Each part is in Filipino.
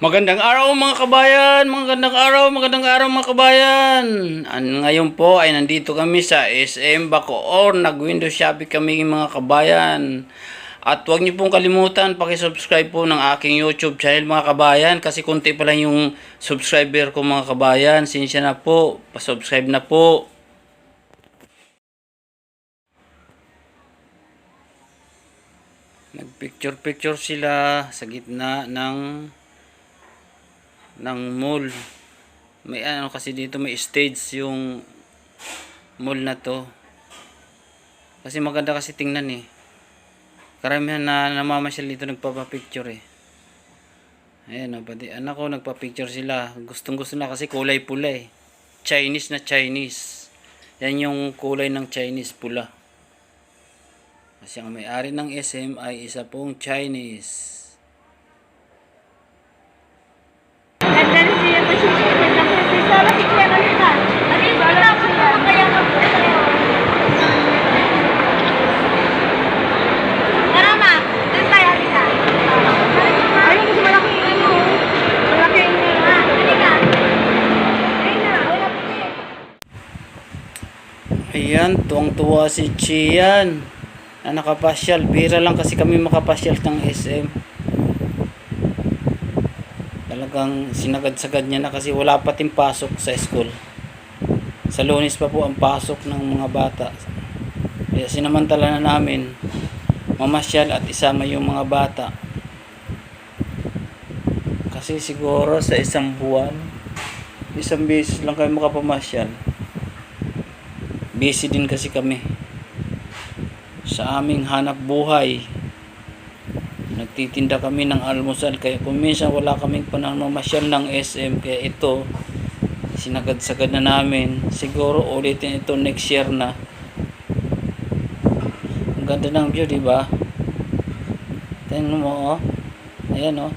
Magandang araw mga kabayan, magandang araw mga kabayan. Ngayon po ay nandito kami sa SM Bacoor, nag-window shopping kami mga kabayan. At huwag niyo pong kalimutan, paki-subscribe po ng aking YouTube channel mga kabayan kasi konti pa lang yung subscriber ko mga kabayan. Sinsya na po, pa-subscribe na po. Nagpicture-picture sila sa gitna ng mall. May ano kasi dito, may stage yung mall na to. Kasi maganda kasi tingnan eh. Karamihan na namamasyal dito nagpapapicture eh. Ayan o, pati anak ko nagpapicture sila. Gustong gusto na kasi kulay pula eh. Chinese na Chinese. Yan yung kulay ng Chinese, pula. Kasi ang may-ari ng SM ay isa pong Chinese. Ayan, tuwang-tuwa si Chian na nakapasyal. Bira lang kasi kami makapasyal ng SM. Talagang sinagad-sagad niya na kasi wala pa ting pasok sa school. Sa Lunes pa po ang pasok ng mga bata. Kaya sinamantala na namin mamasyal at isama yung mga bata. Kasi siguro sa isang buwan, isang beses lang kayo makapamasyal. Busy din kasi kami sa aming hanap buhay. Nagtitinda kami ng almusal, kaya kung minsan wala kaming panahon mamasyal ng SM, kaya ito sinagad-sagad na namin. Siguro ulitin ito next year na. Ang ganda ng view, diba? Tingnan mo, oh. Ayan, oh.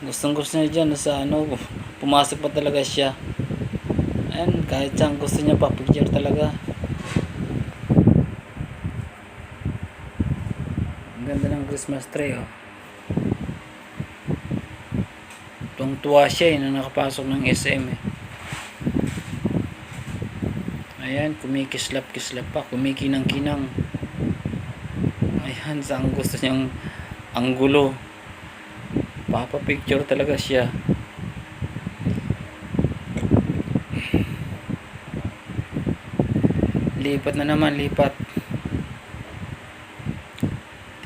Gustong gusto niya dyan sa ano, pumasok pa talaga siya. Ayan, kahit saan gusto niya pa picture talaga. Ang ganda ng Christmas tree, oh. Tuwang-tuwa siya na nakapasok ng SM eh. Ayan, kumikislap-kislap pa, kumikinang-kinang. Ayan, saan gusto niyang anggulo. Papa-picture talaga siya. Lipat na naman, lipat.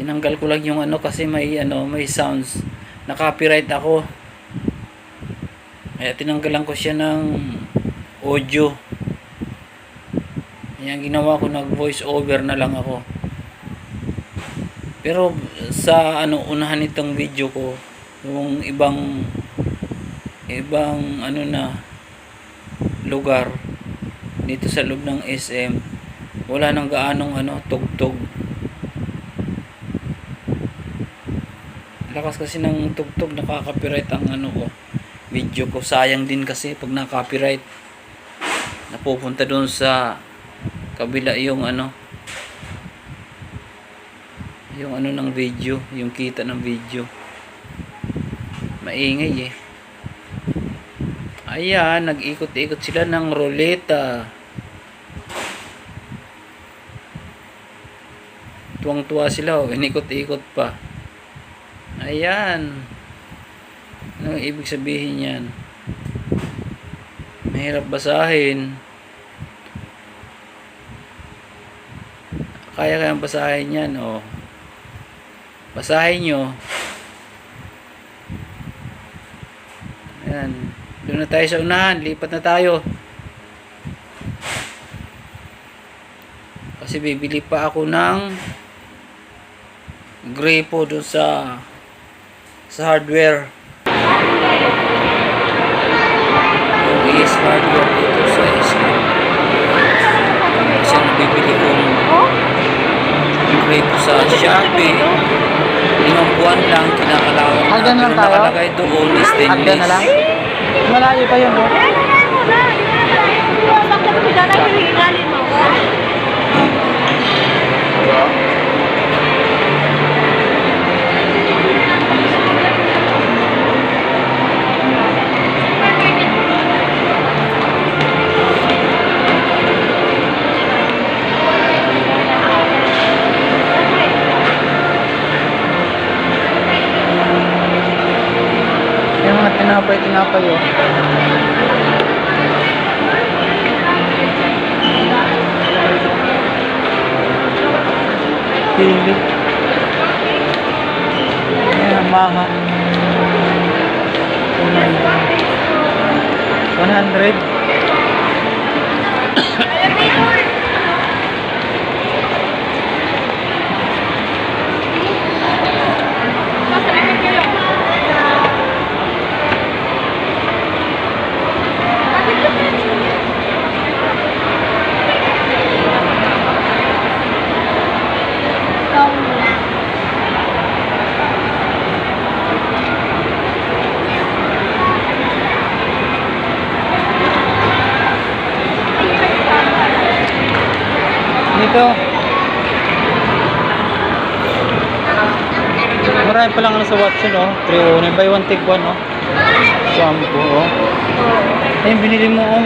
Tinanggal ko lang yung ano kasi may sounds. Na-copyright ako. Kaya tinanggalan ko siya ng audio. Ayan, ginawa ko, nag-voice over na lang ako. Pero sa unahan nitong video ko, yung ibang lugar dito sa loob ng SM, wala nang gaanong tugtog. Lakas kasi ng tugtog, nakaka-copyright ang ko, video ko. Sayang din kasi pag na-copyright, napupunta doon sa kabila yung ng video, yung kita ng video. Maingay eh. Ayan, nag-ikot-ikot sila ng roleta. Tuwang-tuwa sila, oh. Inikot-ikot pa. Ayan. Ano ibig sabihin yan? Mahirap basahin. Kaya basahin yan, oh. Basahin nyo. Ayan. Doon na tayo sa unahan. Lipat na tayo. Kasi bibili pa ako ng gripo doon sa hardware. Yung is hardware dito sa SM. Kasi bibili kong gripo sa Shopee. 5 buwan lang kinakalawang na. Pero nakalagay doon is stainless. Malayo pa yun, no? tinapay, oh. Pili. Ayan, mahal. 100. Dito. Marami pa lang ano sa Watson, oh. 309, buy one take one, oh. Shampoo, oh. Ayun, binili mo, oh.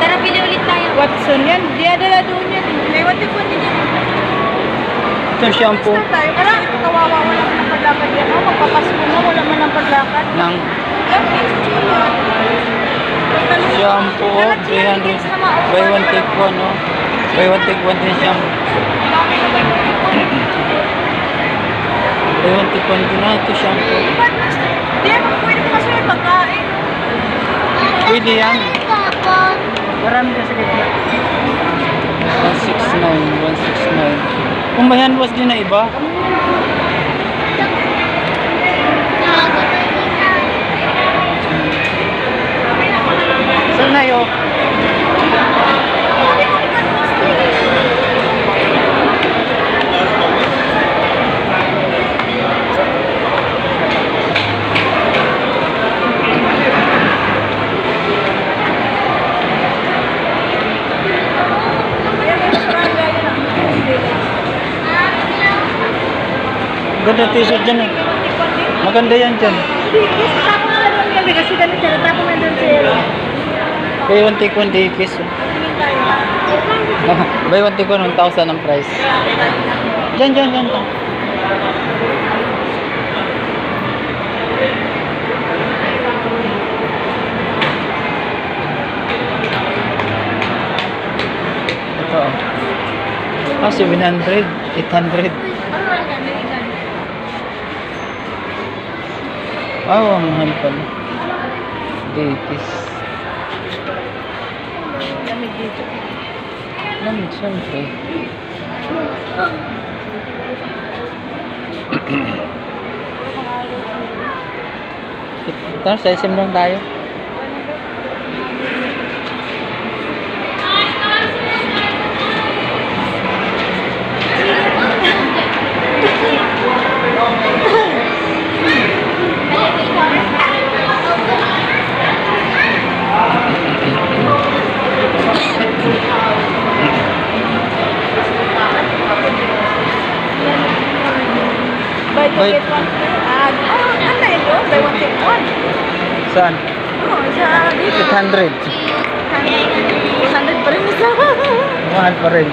Tara, pili ulit tayo. Watson yan. Diadala doon yan. May watikwan din yan. Ito yung shampoo Tayo. Tara, kawawa. Wala man ng paglakad yan. Oh, magpapasko na. Wala man ng paglakad. ng shampoo, oh. 300. Buy one take one, oh. Buy one take one din shampoo. Buy one take one din, ah. Ito shampoo. Di ako pwede mo kasi may pagkain. Pwede yan. Marami kasi gitna. 169, 169. Kung may hand wash din na iba. Saan na yun? Ganda t-shirt dyan, eh. Maganda yan dyan. Yes, tapo na doon yan. Kasi ganun siya. Tapo na doon siya. Buy one take one day piece, oh. Buy one take one, 1,000 ang price. Dyan, dyan, dyan. Ito, oh. Ah, 700, 800. Ah, ang mahal pala. Datis. Lamig dito. Lamig, syempre. Tara, sa SM lang tayo. Buy to get one. Ano ito? Buy one take one. Saan? Oh, sa dito. 800. 200 pa rin isa. Mahal pa rin.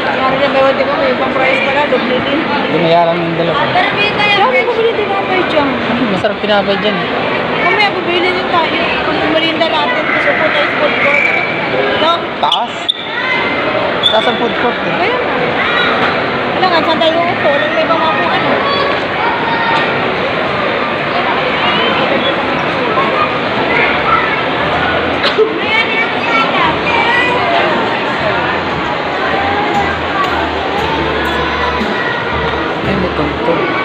Kaya rin buy one take one. May ibang price pala. Doble din. Binayaran yung dalawa. Pero bili tayo. Kaya bumili din ako kayo dyan. Masarap pinapay dyan. Mamaya bumili din tayo. Kung tumarinda natin. Gusto ko tayo food court. No? Taas. Taas ang food court, eh. Kaya na. Wala nga, saan tayo upo? Walang may mga po ano. Ay, may tungtong.